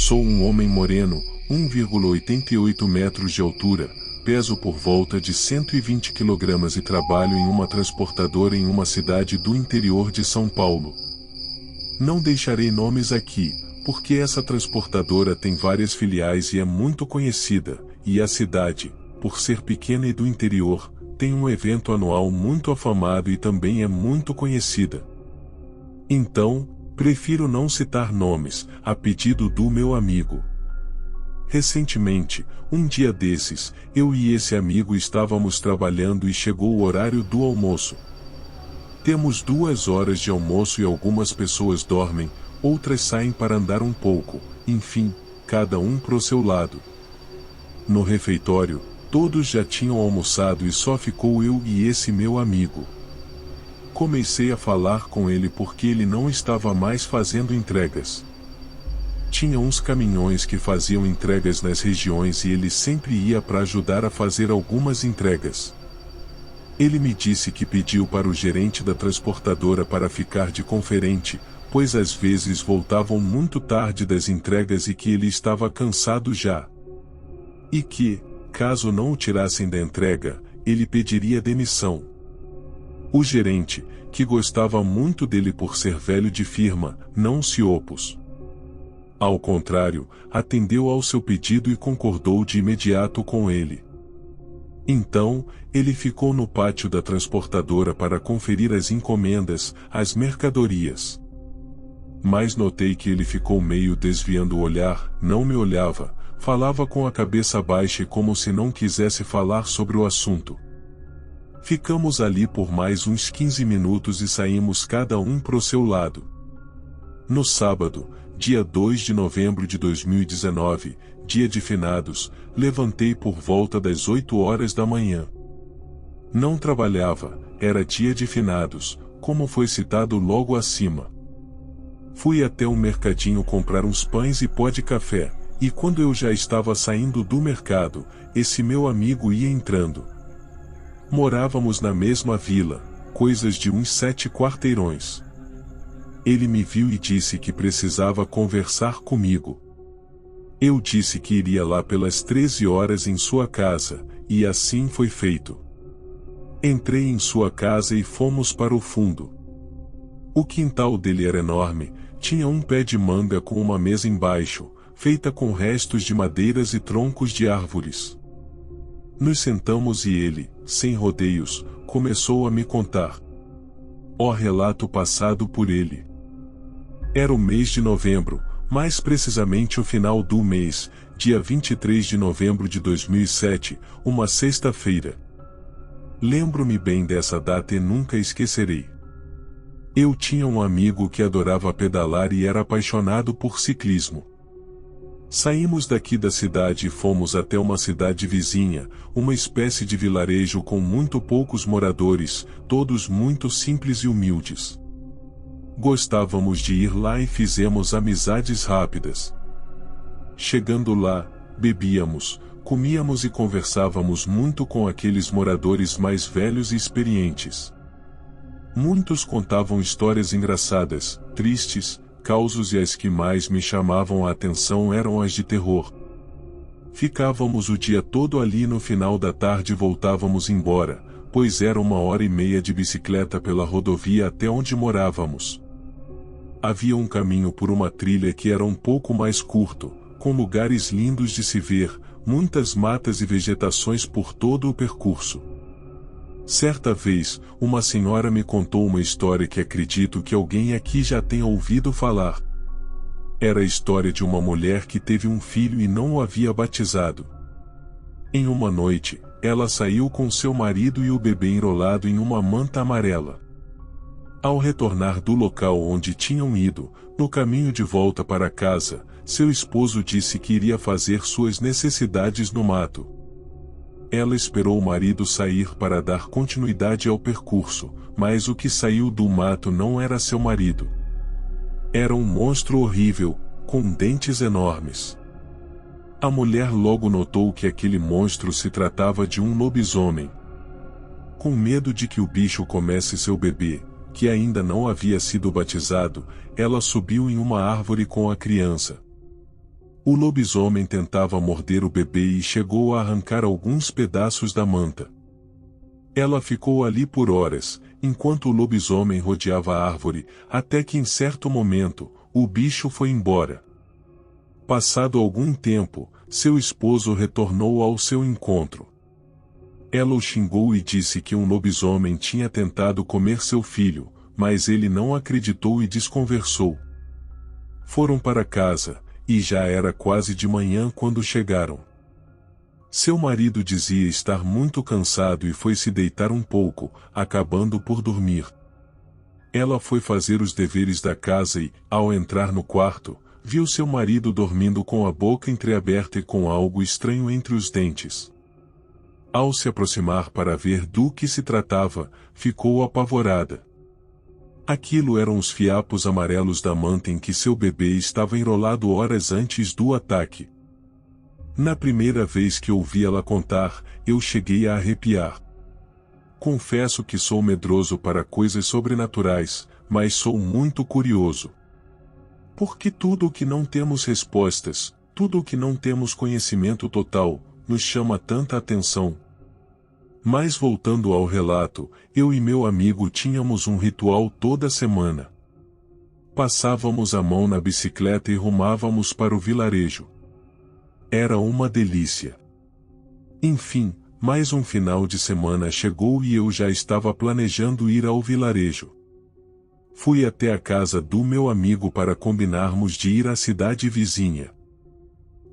Sou um homem moreno, 1,88 metros de altura, peso por volta de 120 kg e trabalho em uma transportadora em uma cidade do interior de São Paulo. Não deixarei nomes aqui, porque essa transportadora tem várias filiais e é muito conhecida, e a cidade, por ser pequena e do interior, tem um evento anual muito afamado e também é muito conhecida. Então, prefiro não citar nomes, a pedido do meu amigo. Recentemente, um dia desses, eu e esse amigo estávamos trabalhando e chegou o horário do almoço. Temos 2 horas de almoço e algumas pessoas dormem, outras saem para andar um pouco, enfim, cada um pro seu lado. No refeitório, todos já tinham almoçado e só ficou eu e esse meu amigo. Comecei a falar com ele porque ele não estava mais fazendo entregas. Tinha uns caminhões que faziam entregas nas regiões e ele sempre ia para ajudar a fazer algumas entregas. Ele me disse que pediu para o gerente da transportadora para ficar de conferente, pois às vezes voltavam muito tarde das entregas e que ele estava cansado já. E que, caso não o tirassem da entrega, ele pediria demissão. O gerente, que gostava muito dele por ser velho de firma, não se opôs. Ao contrário, atendeu ao seu pedido e concordou de imediato com ele. Então, ele ficou no pátio da transportadora para conferir as encomendas, as mercadorias. Mas notei que ele ficou meio desviando o olhar, não me olhava, falava com a cabeça baixa e como se não quisesse falar sobre o assunto. Ficamos ali por mais uns 15 minutos e saímos cada um pro seu lado. No sábado, dia 2 de novembro de 2019, dia de finados, levantei por volta das 8 horas da manhã. Não trabalhava, era dia de finados, como foi citado logo acima. Fui até um mercadinho comprar uns pães e pó de café, e quando eu já estava saindo do mercado, esse meu amigo ia entrando. Morávamos na mesma vila, coisas de uns 7 quarteirões. Ele me viu e disse que precisava conversar comigo. Eu disse que iria lá pelas 13 horas em sua casa, e assim foi feito. Entrei em sua casa e fomos para o fundo. O quintal dele era enorme, tinha um pé de manga com uma mesa embaixo, feita com restos de madeiras e troncos de árvores. Nos sentamos e ele, sem rodeios, começou a me contar. O relato passado por ele. Era o mês de novembro, mais precisamente o final do mês, dia 23 de novembro de 2007, uma sexta-feira. Lembro-me bem dessa data e nunca esquecerei. Eu tinha um amigo que adorava pedalar e era apaixonado por ciclismo. Saímos daqui da cidade e fomos até uma cidade vizinha, uma espécie de vilarejo com muito poucos moradores, todos muito simples e humildes. Gostávamos de ir lá e fizemos amizades rápidas. Chegando lá, bebíamos, comíamos e conversávamos muito com aqueles moradores mais velhos e experientes. Muitos contavam histórias engraçadas, tristes, causos e as que mais me chamavam a atenção eram as de terror. Ficávamos o dia todo ali e no final da tarde voltávamos embora, pois era 1h30 de bicicleta pela rodovia até onde morávamos. Havia um caminho por uma trilha que era um pouco mais curto, com lugares lindos de se ver, muitas matas e vegetações por todo o percurso. Certa vez, uma senhora me contou uma história que acredito que alguém aqui já tenha ouvido falar. Era a história de uma mulher que teve um filho e não o havia batizado. Em uma noite, ela saiu com seu marido e o bebê enrolado em uma manta amarela. Ao retornar do local onde tinham ido, no caminho de volta para casa, seu esposo disse que iria fazer suas necessidades no mato. Ela esperou o marido sair para dar continuidade ao percurso, mas o que saiu do mato não era seu marido. Era um monstro horrível, com dentes enormes. A mulher logo notou que aquele monstro se tratava de um lobisomem. Com medo de que o bicho comesse seu bebê, que ainda não havia sido batizado, ela subiu em uma árvore com a criança. O lobisomem tentava morder o bebê e chegou a arrancar alguns pedaços da manta. Ela ficou ali por horas, enquanto o lobisomem rodeava a árvore, até que em certo momento, o bicho foi embora. Passado algum tempo, seu esposo retornou ao seu encontro. Ela o xingou e disse que um lobisomem tinha tentado comer seu filho, mas ele não acreditou e desconversou. Foram para casa, e já era quase de manhã quando chegaram. Seu marido dizia estar muito cansado e foi se deitar um pouco, acabando por dormir. Ela foi fazer os deveres da casa e, ao entrar no quarto, viu seu marido dormindo com a boca entreaberta e com algo estranho entre os dentes. Ao se aproximar para ver do que se tratava, ficou apavorada. Aquilo eram os fiapos amarelos da manta em que seu bebê estava enrolado horas antes do ataque. Na primeira vez que ouvi ela contar, eu cheguei a arrepiar. Confesso que sou medroso para coisas sobrenaturais, mas sou muito curioso. Porque tudo o que não temos respostas, tudo o que não temos conhecimento total, nos chama tanta atenção. Mas voltando ao relato, eu e meu amigo tínhamos um ritual toda semana. Passávamos a mão na bicicleta e rumávamos para o vilarejo. Era uma delícia. Enfim, mais um final de semana chegou e eu já estava planejando ir ao vilarejo. Fui até a casa do meu amigo para combinarmos de ir à cidade vizinha.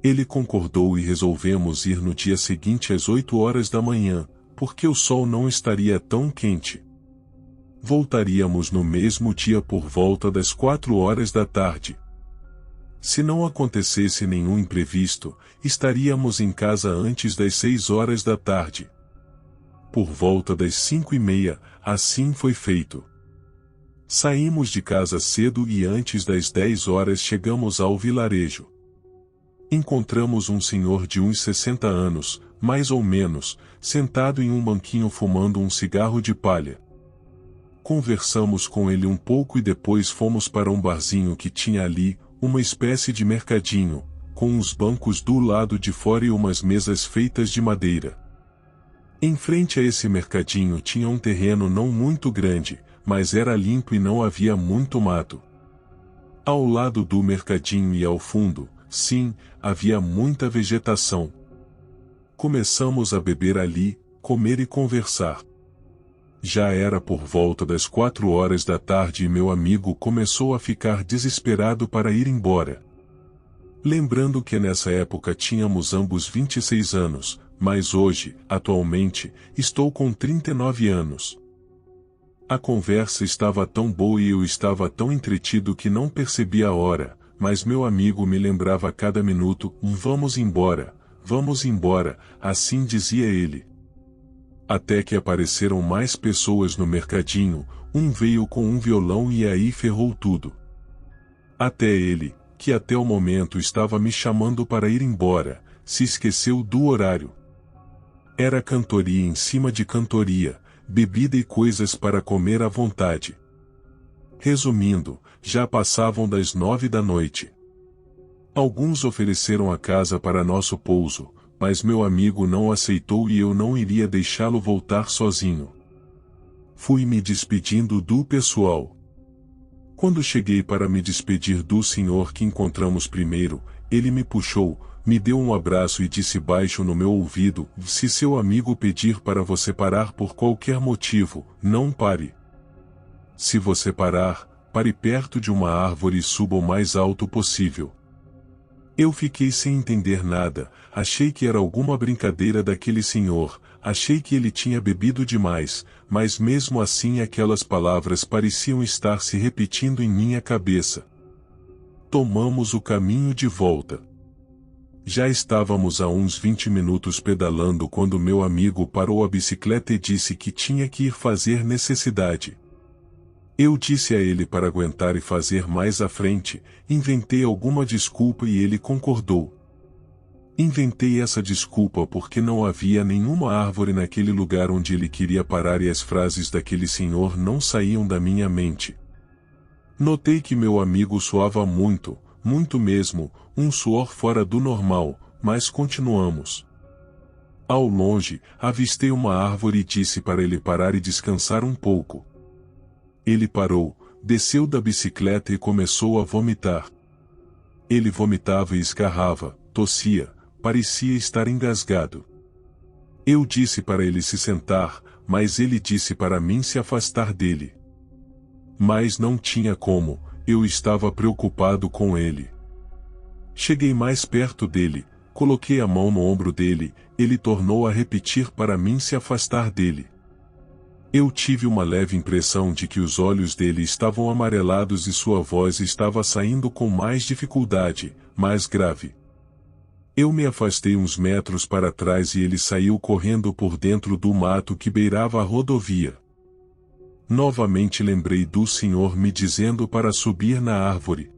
Ele concordou e resolvemos ir no dia seguinte às 8 horas da manhã, porque o sol não estaria tão quente. Voltaríamos no mesmo dia por volta das 4 horas da tarde. Se não acontecesse nenhum imprevisto, estaríamos em casa antes das 6 horas da tarde. Por volta das 5:30, assim foi feito. Saímos de casa cedo e antes das 10 horas chegamos ao vilarejo. Encontramos um senhor de uns 60 anos, mais ou menos, sentado em um banquinho fumando um cigarro de palha. Conversamos com ele um pouco e depois fomos para um barzinho que tinha ali, uma espécie de mercadinho, com uns bancos do lado de fora e umas mesas feitas de madeira. Em frente a esse mercadinho tinha um terreno não muito grande, mas era limpo e não havia muito mato. Ao lado do mercadinho e ao fundo, sim, havia muita vegetação. Começamos a beber ali, comer e conversar. Já era por volta das 4 horas da tarde e meu amigo começou a ficar desesperado para ir embora. Lembrando que nessa época tínhamos ambos 26 anos, mas hoje, atualmente, estou com 39 anos. A conversa estava tão boa e eu estava tão entretido que não percebi a hora, mas meu amigo me lembrava a cada minuto, vamos embora, assim dizia ele. Até que apareceram mais pessoas no mercadinho, um veio com um violão e aí ferrou tudo. Até ele, que até o momento estava me chamando para ir embora, se esqueceu do horário. Era cantoria em cima de cantoria, bebida e coisas para comer à vontade. Resumindo, já passavam das 9 da noite. Alguns ofereceram a casa para nosso pouso, mas meu amigo não aceitou e eu não iria deixá-lo voltar sozinho. Fui me despedindo do pessoal. Quando cheguei para me despedir do senhor que encontramos primeiro, ele me puxou, me deu um abraço e disse baixo no meu ouvido, se seu amigo pedir para você parar por qualquer motivo, não pare. Se você parar, pare perto de uma árvore e suba o mais alto possível. Eu fiquei sem entender nada, achei que era alguma brincadeira daquele senhor, achei que ele tinha bebido demais, mas mesmo assim aquelas palavras pareciam estar se repetindo em minha cabeça. Tomamos o caminho de volta. Já estávamos a uns 20 minutos pedalando quando meu amigo parou a bicicleta e disse que tinha que ir fazer necessidade. Eu disse a ele para aguentar e fazer mais à frente, inventei alguma desculpa e ele concordou. Inventei essa desculpa porque não havia nenhuma árvore naquele lugar onde ele queria parar e as frases daquele senhor não saíam da minha mente. Notei que meu amigo suava muito, muito mesmo, um suor fora do normal, mas continuamos. Ao longe, avistei uma árvore e disse para ele parar e descansar um pouco. Ele parou, desceu da bicicleta e começou a vomitar. Ele vomitava e escarrava, tossia, parecia estar engasgado. Eu disse para ele se sentar, mas ele disse para mim se afastar dele. Mas não tinha como, eu estava preocupado com ele. Cheguei mais perto dele, coloquei a mão no ombro dele, ele tornou a repetir para mim se afastar dele. Eu tive uma leve impressão de que os olhos dele estavam amarelados e sua voz estava saindo com mais dificuldade, mais grave. Eu me afastei uns metros para trás e ele saiu correndo por dentro do mato que beirava a rodovia. Novamente lembrei do Senhor me dizendo para subir na árvore.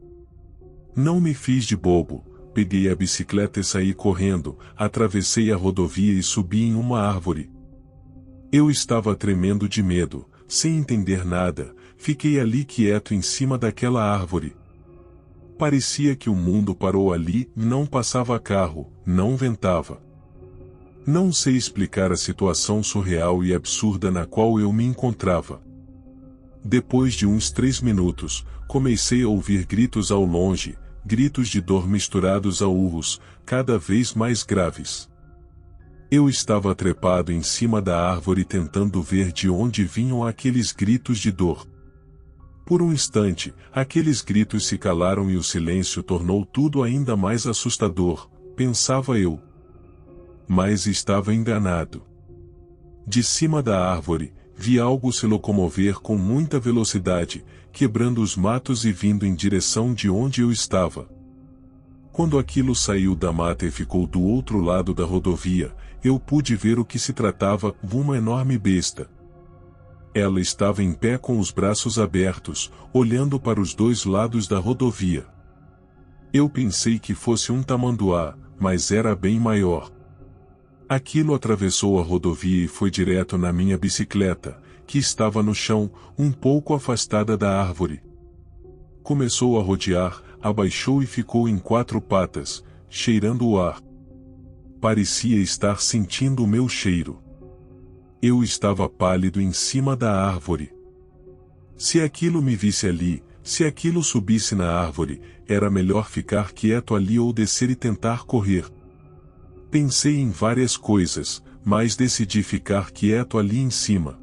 Não me fiz de bobo, peguei a bicicleta e saí correndo, atravessei a rodovia e subi em uma árvore. Eu estava tremendo de medo, sem entender nada, fiquei ali quieto em cima daquela árvore. Parecia que o mundo parou ali, não passava carro, não ventava. Não sei explicar a situação surreal e absurda na qual eu me encontrava. Depois de uns 3 minutos, comecei a ouvir gritos ao longe, gritos de dor misturados a urros, cada vez mais graves. Eu estava trepado em cima da árvore tentando ver de onde vinham aqueles gritos de dor. Por um instante, aqueles gritos se calaram e o silêncio tornou tudo ainda mais assustador, pensava eu. Mas estava enganado. De cima da árvore, vi algo se locomover com muita velocidade, quebrando os matos e vindo em direção de onde eu estava. Quando aquilo saiu da mata e ficou do outro lado da rodovia, eu pude ver o que se tratava de uma enorme besta. Ela estava em pé com os braços abertos, olhando para os dois lados da rodovia. Eu pensei que fosse um tamanduá, mas era bem maior. Aquilo atravessou a rodovia e foi direto na minha bicicleta, que estava no chão, um pouco afastada da árvore. Começou a rodear, abaixou e ficou em 4 patas, cheirando o ar. Parecia estar sentindo o meu cheiro. Eu estava pálido em cima da árvore. Se aquilo me visse ali, se aquilo subisse na árvore, era melhor ficar quieto ali ou descer e tentar correr. Pensei em várias coisas, mas decidi ficar quieto ali em cima.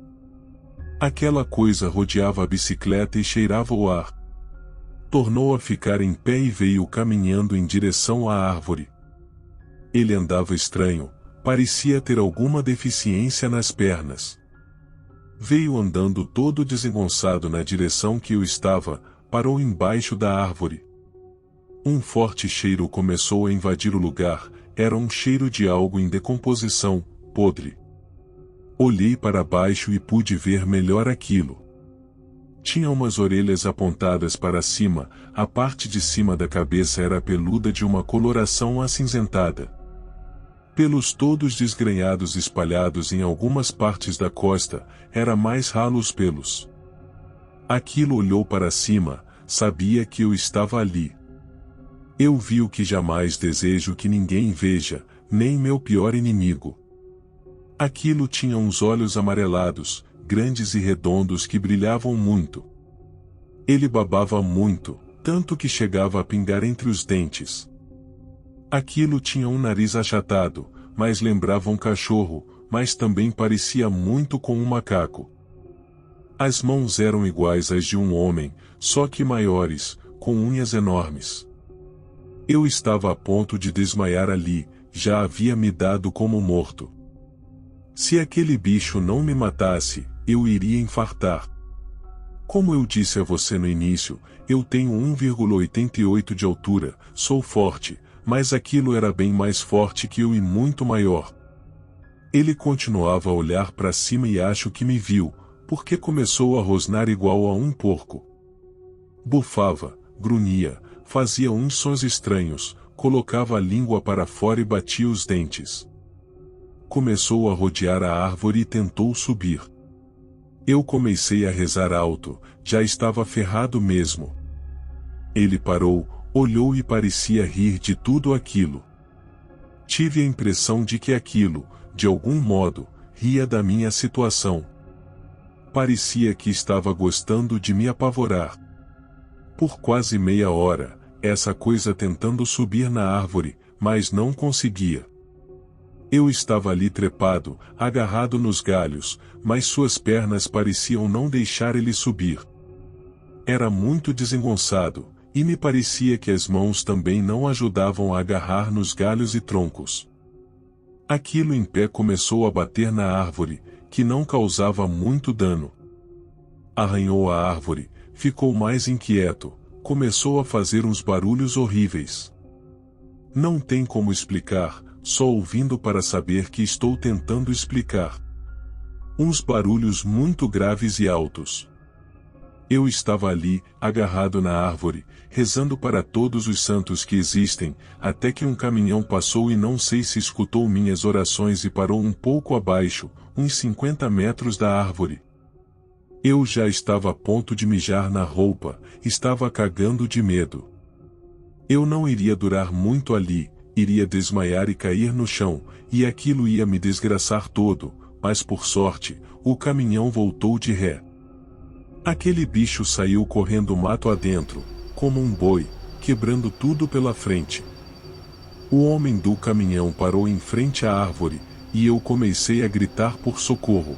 Aquela coisa rodeava a bicicleta e cheirava o ar. Tornou a ficar em pé e veio caminhando em direção à árvore. Ele andava estranho, parecia ter alguma deficiência nas pernas. Veio andando todo desengonçado na direção que eu estava, parou embaixo da árvore. Um forte cheiro começou a invadir o lugar, era um cheiro de algo em decomposição, podre. Olhei para baixo e pude ver melhor aquilo. Tinha umas orelhas apontadas para cima, a parte de cima da cabeça era peluda de uma coloração acinzentada. Pelos todos desgrenhados espalhados em algumas partes da costa, era mais ralos pelos. Aquilo olhou para cima, sabia que eu estava ali. Eu vi o que jamais desejo que ninguém veja, nem meu pior inimigo. Aquilo tinha uns olhos amarelados, grandes e redondos que brilhavam muito. Ele babava muito, tanto que chegava a pingar entre os dentes. Aquilo tinha um nariz achatado, mas lembrava um cachorro, mas também parecia muito com um macaco. As mãos eram iguais às de um homem, só que maiores, com unhas enormes. Eu estava a ponto de desmaiar ali, já havia me dado como morto. Se aquele bicho não me matasse, eu iria infartar. Como eu disse a você no início, eu tenho 1,88 de altura, sou forte, mas aquilo era bem mais forte que eu e muito maior. Ele continuava a olhar para cima e acho que me viu, porque começou a rosnar igual a um porco. Bufava, grunhia, fazia uns sons estranhos, colocava a língua para fora e batia os dentes. Começou a rodear a árvore e tentou subir. Eu comecei a rezar alto, já estava ferrado mesmo. Ele parou, Olhou e parecia rir de tudo aquilo. Tive a impressão de que aquilo, de algum modo, ria da minha situação. Parecia que estava gostando de me apavorar. Por quase meia hora, essa coisa tentando subir na árvore, mas não conseguia. Eu estava ali trepado, agarrado nos galhos, mas suas pernas pareciam não deixar ele subir. Era muito desengonçado, e me parecia que as mãos também não ajudavam a agarrar nos galhos e troncos. Aquilo em pé começou a bater na árvore, que não causava muito dano. Arranhou a árvore, ficou mais inquieto, começou a fazer uns barulhos horríveis. Não tem como explicar, só ouvindo para saber que estou tentando explicar. Uns barulhos muito graves e altos. Eu estava ali, agarrado na árvore, rezando para todos os santos que existem, até que um caminhão passou e não sei se escutou minhas orações e parou um pouco abaixo, uns 50 metros da árvore. Eu já estava a ponto de mijar na roupa, estava cagando de medo. Eu não iria durar muito ali, iria desmaiar e cair no chão, e aquilo ia me desgraçar todo, mas por sorte, o caminhão voltou de ré. Aquele bicho saiu correndo mato adentro, como um boi, quebrando tudo pela frente. O homem do caminhão parou em frente à árvore, e eu comecei a gritar por socorro.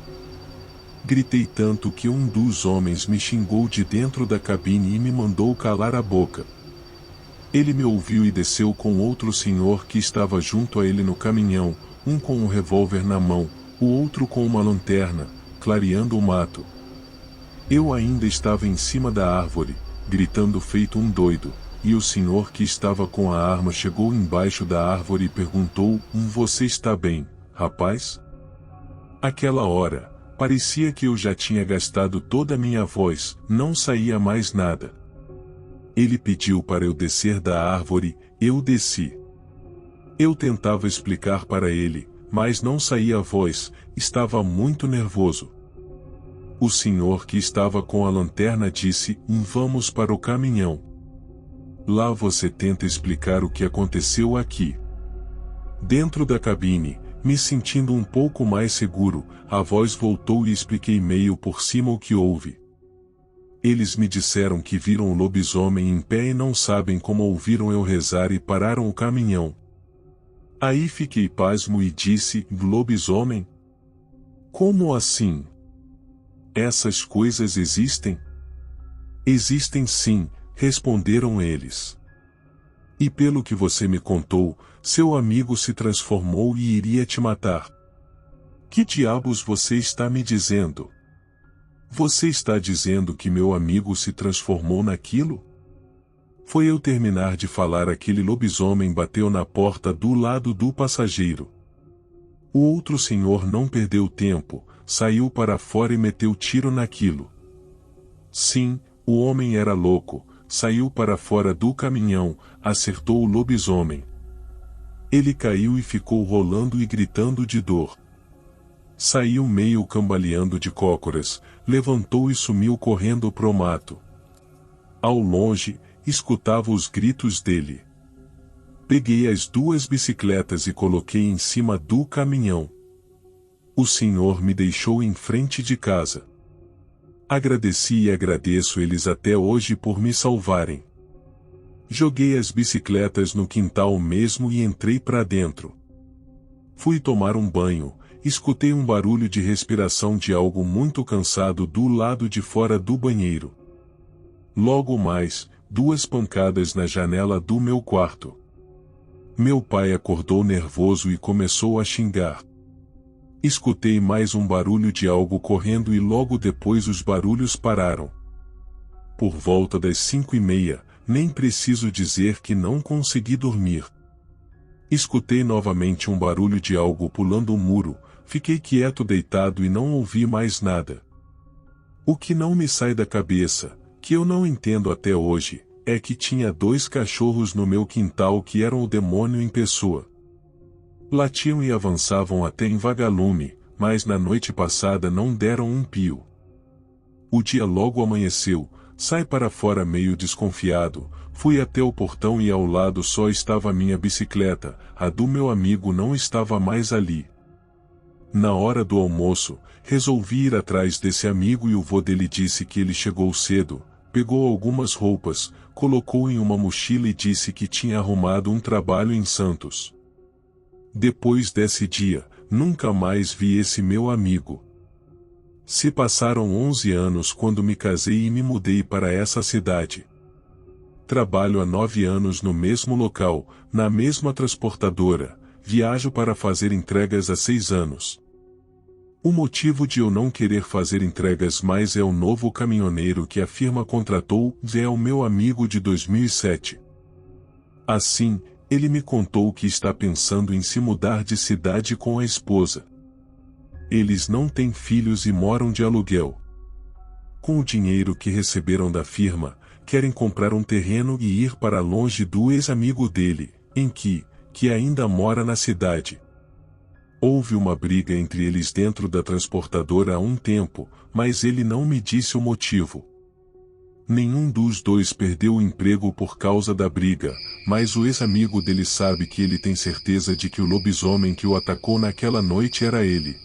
Gritei tanto que um dos homens me xingou de dentro da cabine e me mandou calar a boca. Ele me ouviu e desceu com outro senhor que estava junto a ele no caminhão, um com um revólver na mão, o outro com uma lanterna, clareando o mato. Eu ainda estava em cima da árvore, gritando feito um doido, e o senhor que estava com a arma chegou embaixo da árvore e perguntou: Você está bem, rapaz? Aquela hora, parecia que eu já tinha gastado toda a minha voz, não saía mais nada. Ele pediu para eu descer da árvore, eu desci. Eu tentava explicar para ele, mas não saía a voz, estava muito nervoso. O senhor que estava com a lanterna disse: Vamos para o caminhão. Lá você tenta explicar o que aconteceu aqui. Dentro da cabine, me sentindo um pouco mais seguro, a voz voltou e expliquei meio por cima o que houve. Eles me disseram que viram o lobisomem em pé e não sabem como ouviram eu rezar e pararam o caminhão. Aí fiquei pasmo e disse: Lobisomem? Como assim? Essas coisas existem? Existem sim, responderam eles. E pelo que você me contou, seu amigo se transformou e iria te matar. Que diabos você está me dizendo? Você está dizendo que meu amigo se transformou naquilo? Foi eu terminar de falar, aquele lobisomem bateu na porta do lado do passageiro. O outro senhor não perdeu tempo, saiu para fora e meteu tiro naquilo. Sim, o homem era louco, saiu para fora do caminhão, acertou o lobisomem. Ele caiu e ficou rolando e gritando de dor. Saiu meio cambaleando de cócoras, levantou e sumiu correndo pro mato. Ao longe, escutava os gritos dele. Peguei as 2 bicicletas e coloquei em cima do caminhão. O senhor me deixou em frente de casa. Agradeci e agradeço eles até hoje por me salvarem. Joguei as bicicletas no quintal mesmo e entrei para dentro. Fui tomar um banho, escutei um barulho de respiração de algo muito cansado do lado de fora do banheiro. Logo mais, 2 pancadas na janela do meu quarto. Meu pai acordou nervoso e começou a xingar. Escutei mais um barulho de algo correndo e logo depois os barulhos pararam. Por volta das 5:30, nem preciso dizer que não consegui dormir. Escutei novamente um barulho de algo pulando um muro, fiquei quieto deitado e não ouvi mais nada. O que não me sai da cabeça, que eu não entendo até hoje, é que tinha 2 cachorros no meu quintal que eram o demônio em pessoa. Latiam e avançavam até em vagalume, mas na noite passada não deram um pio. O dia logo amanheceu, Sai para fora meio desconfiado, fui até o portão e ao lado só estava minha bicicleta, a do meu amigo não estava mais ali. Na hora do almoço, resolvi ir atrás desse amigo e o vô dele disse que ele chegou cedo, pegou algumas roupas, colocou em uma mochila e disse que tinha arrumado um trabalho em Santos. Depois desse dia, nunca mais vi esse meu amigo. Se passaram 11 anos quando me casei e me mudei para essa cidade. Trabalho há 9 anos no mesmo local, na mesma transportadora, viajo para fazer entregas há 6 anos. O motivo de eu não querer fazer entregas mais é o novo caminhoneiro que a firma contratou, é o meu amigo de 2007. Assim, ele me contou que está pensando em se mudar de cidade com a esposa. Eles não têm filhos e moram de aluguel. Com o dinheiro que receberam da firma, querem comprar um terreno e ir para longe do ex-amigo dele, em que ainda mora na cidade. Houve uma briga entre eles dentro da transportadora há um tempo, mas ele não me disse o motivo. Nenhum dos dois perdeu o emprego por causa da briga, mas o ex-amigo dele sabe que ele tem certeza de que o lobisomem que o atacou naquela noite era ele.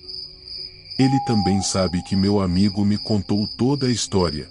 Ele também sabe que meu amigo me contou toda a história.